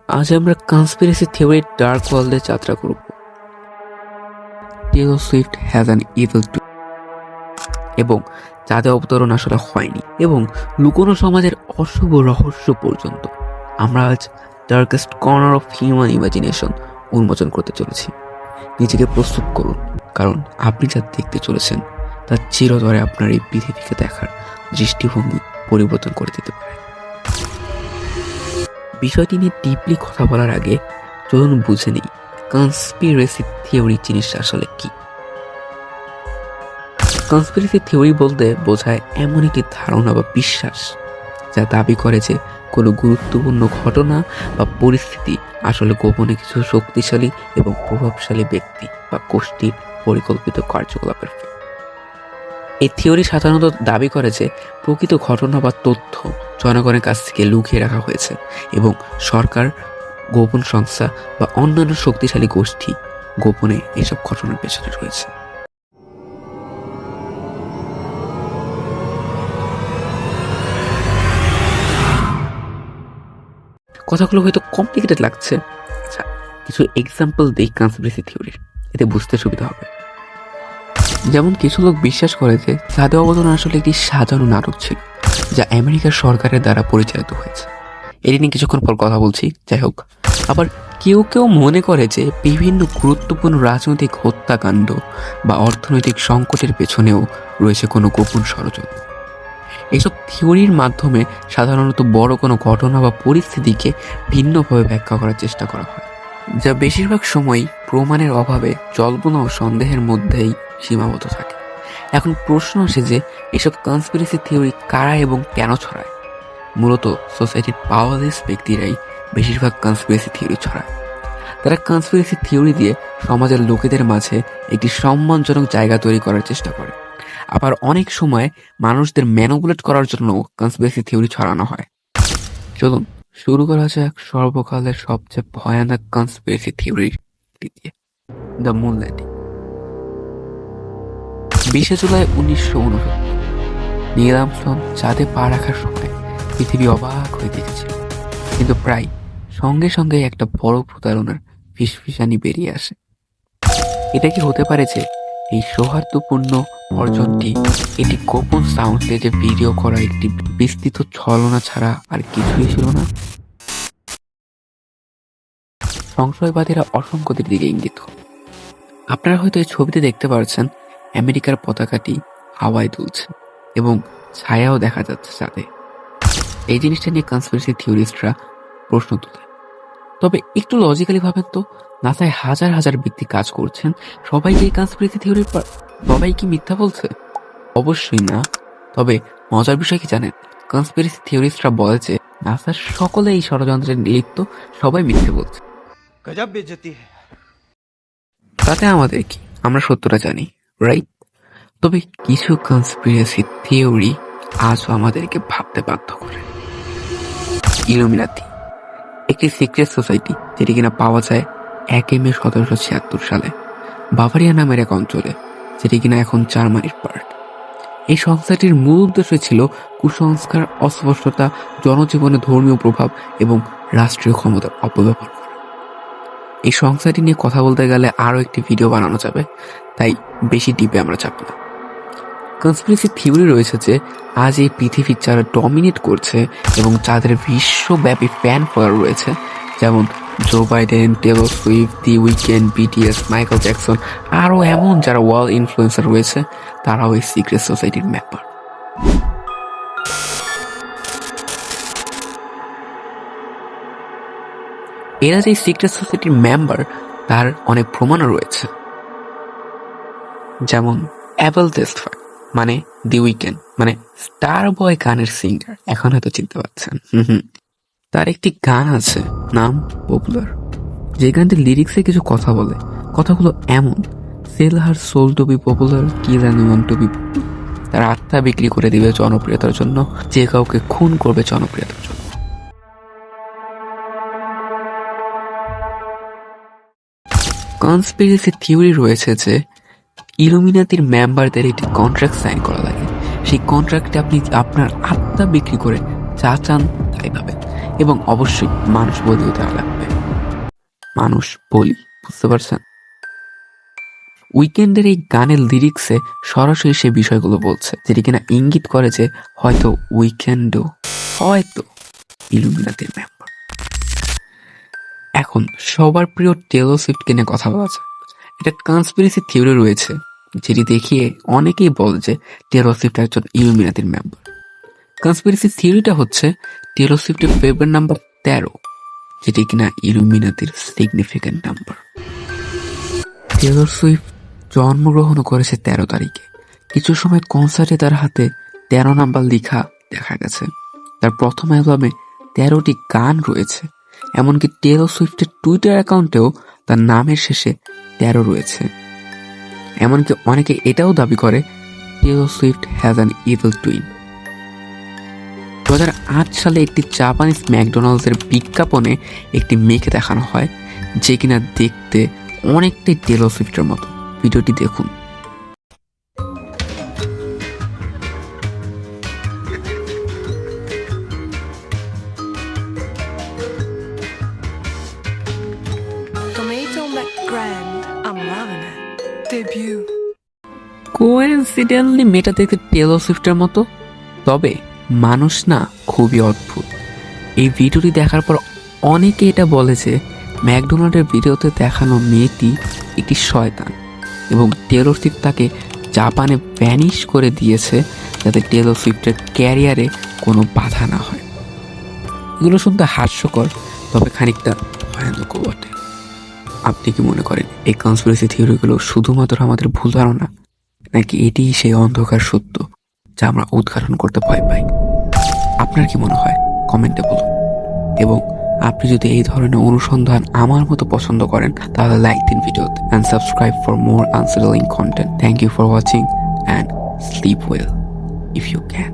আজ আমরা কনস্পিরেসি থিওরির ডার্ক ওয়ার্ল্ডে যাত্রা করব। Taylor Swift has an evil twin, এবং যাদের অবতরণ আসলে হয়নি, এবং লুকোনো সমাজের অশুভ রহস্য পর্যন্ত আমরা আজ darkest corner of human imagination উন্মোচন করতে চলেছি। নিজেকে প্রস্তুত করুন, কারণ আপনি যা দেখতে চলেছেন তা চিরতরে আপনার এই পৃথিবীকে দেখার দৃষ্টিভঙ্গি পরিবর্তন করে দিতে পারে। বিষয়টি নিয়ে ডিপলি কথা বলার আগে চলুন বুঝে নিই কনস্পিরেসি থিওরি জিনিসটা আসলে কি। কনস্পিরেসি থিওরি বলতে বোঝায় এমন একটি ধারণা বা বিশ্বাস যা দাবি করে যে কোনো গুরুত্বপূর্ণ ঘটনা বা পরিস্থিতি আসলে গোপনে কিছু শক্তিশালী এবং প্রভাবশালী ব্যক্তি বা গোষ্ঠীর পরিকল্পিত কার্যকলাপের ফল। এই থিওরি সাধারণত দাবি করে যে প্রকৃত ঘটনা বা তথ্য জনগণের কাছ থেকে লুকিয়ে রাখা হয়েছে এবং সরকার, গোপন সংস্থা বা অন্যান্য শক্তিশালী গোষ্ঠী গোপনে এসব ঘটনার পেছনে রয়েছে। কথাগুলো হয়তো কমপ্লিকেটেড লাগছে। আচ্ছা, কিছু এক্সাম্পল দিই কনস্পিরেসি থিওরির, এতে বুঝতে সুবিধা হবে। যেমন কিছু লোক বিশ্বাস করে যে চাঁদে অবতরণ আসলে একটি সাজানো নাটক ছিল, যা আমেরিকার সরকারের দ্বারা পরিচালিত হয়েছে। এটি নিয়ে কিছুক্ষণ পর কথা বলছি, যাই হোক। আবার কেউ কেউ মনে করে যে বিভিন্ন গুরুত্বপূর্ণ রাজনৈতিক হত্যাকাণ্ড বা অর্থনৈতিক সংকটের পেছনেও রয়েছে কোনো গোপন ষড়যন্ত্র। এইসব থিওরির মাধ্যমে সাধারণত বড় কোনো ঘটনা বা পরিস্থিতিকে ভিন্নভাবে ব্যাখ্যা করার চেষ্টা করা হয়, যা বেশিরভাগ সময়ই প্রমাণের অভাবে জল্পনা ও সন্দেহের মধ্যেই সীমাবদ্ধ থাকে। এখন প্রশ্ন আসে যে এসব কনস্পিরেসি থিওরি কারা এবং কেন ছড়ায়। মূলত সোসাইটির পাওয়ারলেস ব্যক্তিরাই বেশিরভাগ কনস্পিরেসি থিওরি ছড়ায়। তারা কনস্পিরেসি থিওরি দিয়ে সমাজের লোকেদের মাঝে একটি সম্মানজনক জায়গা তৈরি করার চেষ্টা করে। আবার অনেক সময় মানুষদের ম্যানিপুলেট করার জন্য কনস্পিরেসি থিওরি ছড়ানো হয়। চলুন শুরু করা যাক সর্বকালের সবচেয়ে ভয়ানক কনস্পিরেসি থিওরি দিয়ে, দ্য মুন ল্যান্ডিং। 20 জুলাই 1969 নীল আর্মস্ট্রং চাঁদে পা রাখার সময় পৃথিবী অবাক হয়ে দেখেছিল, কিন্তু প্রায় সঙ্গে সঙ্গে একটা বড় প্রতারণার ফিসফিসানি বেরিয়ে আসে। এটা কি হতে পারে যে এই সৌহার্দ্যপূর্ণ অর্জনটি এটি গোপন সাউন্ড স্টেজে ভিডিও করা একটি বিস্তৃত ছলনা ছাড়া আর কিছুই ছিল না? সংশয়বাদীরা অসংখ্য দিকে ইঙ্গিত। আপনারা হয়তো এই ছবিতে দেখতে পাচ্ছেন আমেরিকার পতাকাটি হাওয়ায় দুলছে এবং ছায়াও দেখা যাচ্ছে চাঁদে। এই জিনিসটা নিয়ে কনস্পিরেসি থিওরিস্টরা প্রশ্ন তোলে। তবে একটু লজিক্যালি ভাবেন তো, নাসায় হাজার হাজার ব্যক্তি কাজ করছেন, সবাই কি কনস্পিরেসি থিওরির সবাই কি মিথ্যা বলছে? অবশ্যই না। তবে মজার বিষয় কি জানেন, কনস্পিরেসি থিওরিস্টরা বলে যে নাসার সকলে এই ষড়যন্ত্রের লিপ্ত, সবাই মিথ্যে বলছে। गजब बेइज्जती है। তাতে আমাদের কি, আমরা সত্যটা জানি, রাইট? তবে কিছু কনস্পিরেসি থিওরি আজও আমাদেরকে ভাবতে বাধ্য করে। ইলুমিনাতি একটি সিক্রেট সোসাইটি, যেটি কিনা পাওয়া যায় 1 মে 1776 সালে বাভারিয়া নামের এক অঞ্চলে, যেটি কিনা এখন জার্মানির পার্ট। এই সংস্থাটির মূল উদ্দেশ্য ছিল কুসংস্কার, অস্পষ্টতা, জনজীবনে ধর্মীয় প্রভাব এবং রাষ্ট্রীয় ক্ষমতার অপব্যবহার করা। এই সংস্থাটি নিয়ে কথা বলতে গেলে আরও একটি ভিডিও বানানো যাবে, তাই বেশি ডিপে আমরা যাব না। কনস্পিরেসি থিওরি রয়েছে যে আজ এই পৃথিবী যারা ডমিনেট করছে এবং যাদের বিশ্বব্যাপী ফ্যান ফলোয়ার রয়েছে, যেমন জো বাইডেন, টেলর সুইফট, দি উইকেন্ড, বিটিএস, মাইকেল জ্যাকসন, আরও এমন যারা ওয়ার্ল্ড ইনফ্লুয়েন্সার রয়েছে, তারাও এই সিক্রেট সোসাইটির মেম্বার। এরা যে সিক্রেট সোসাইটির মেম্বার তার অনেক প্রমাণও রয়েছে। যেমন অ্যাবেল টেস্টফায়ার মানে দি উইকেন্ড মানে স্টার বয় গানের সিঙ্গার, এখন হয়তো চিনতে পারছেন। তার একটি গান আছে নাম পপুলার, যে গানটির লিরিক্সে কিছু কথা বলে। কথাগুলো এমন: sell her soul to B popular, kill anyone two B popular. তার আত্মা বিক্রি করে দিবে জনপ্রিয়তার জন্য, যে কাউকে খুন করবে জনপ্রিয়তার জন্য। কনস্পিরেসি থিওরি রয়েছে যে ইলুমিনাতির মেম্বারদের একটি কন্ট্রাক্ট সাইন করা লাগে। সেই কন্ট্রাক্টে আপনি আপনার আত্মা বিক্রি করে যা চান তাই পাবেন। এবং অবশ্যই মানুষ বলিও দেওয়া লাগবে। মানুষ বলি, বুঝতে পারছেন? উইকেন্ডের এই গানের লিরিক্সে সরাসরি সে বিষয়গুলো বলছে, যেটি কিনা ইঙ্গিত করে যে হয়তো উইকেন্ডও হয়তো ইলুমিনাতির মেম্বার। এখন সবার প্রিয় টেলর সুইফটকে নিয়ে কথা বলা যায়। এটা কনস্পিরেসি থিওরি রয়েছে, যেটি দেখিয়ে অনেকেই বলে যে টেলর সুইফট একজন ইলুমিনাতির মেম্বার। কনস্পিরেসি থিওরিটা হচ্ছে টেলর সুইফটের ফেভারিট নাম্বার 13, যেটি কিনা ইলুমিনাতির সিগনিফিক্যান্ট নাম্বার। টেলর সুইফট জন্মগ্রহণ করেছে 13 তারিখে। কিছু সময় কনসার্টে তার হাতে 13 নাম্বার লেখা দেখা গেছে। তার প্রথম অ্যালবামে 13টি গান রয়েছে। এমনকি টেলর সুইফটের টুইটার অ্যাকাউন্টেও তার নামের শেষে 13 রয়েছে। এমনকি অনেকে এটাও দাবি করে Taylor Swift has an evil twin. 2008 সালে একটি জাপানিজ ম্যাকডোনাল্ডসের বিজ্ঞাপনে একটি মেয়েকে দেখানো হয়, যে কিনা দেখতে অনেকটাই টেলর সুইফটের মতো। ভিডিওটি দেখুন। Tomato McGrand, I'm loving it. Debut. Coincidentally মেয়েটা দেখতে টেলর সুইফটের মতো, তবে মানুষ না খুবই অদ্ভুত। এই ভিডিওটি দেখার পর অনেকে এটা বলে যে ম্যাকডোনাল্ডের ভিডিওতে দেখানো মেয়েটি একটি শয়তান এবং টেলর সুইফট তাকে জাপানে ভ্যানিশ করে দিয়েছে, যাতে টেলর সুইফটের ক্যারিয়ারে কোনো বাধা না হয়। এগুলো শুনতে হাস্যকর, তবে খানিকটা ভয়ানকও বটে। আপনি কি মনে করেন এই কনস্পিরেসি থিওরিগুলো শুধুমাত্র আমাদের ভুল ধারণা, নাকি এটিই সেই অন্ধকার সত্য যা আমরা উদ্ঘাটন করতে ভয় পাই? আপনার কি মনে হয় কমেন্টে বলুন। এবং আপনি যদি এই ধরনের অনুসন্ধান আমার মতো পছন্দ করেন, তাহলে লাইক দিন ভিডিওতে and subscribe for more unsettling content. Thank you for watching and sleep well if you can.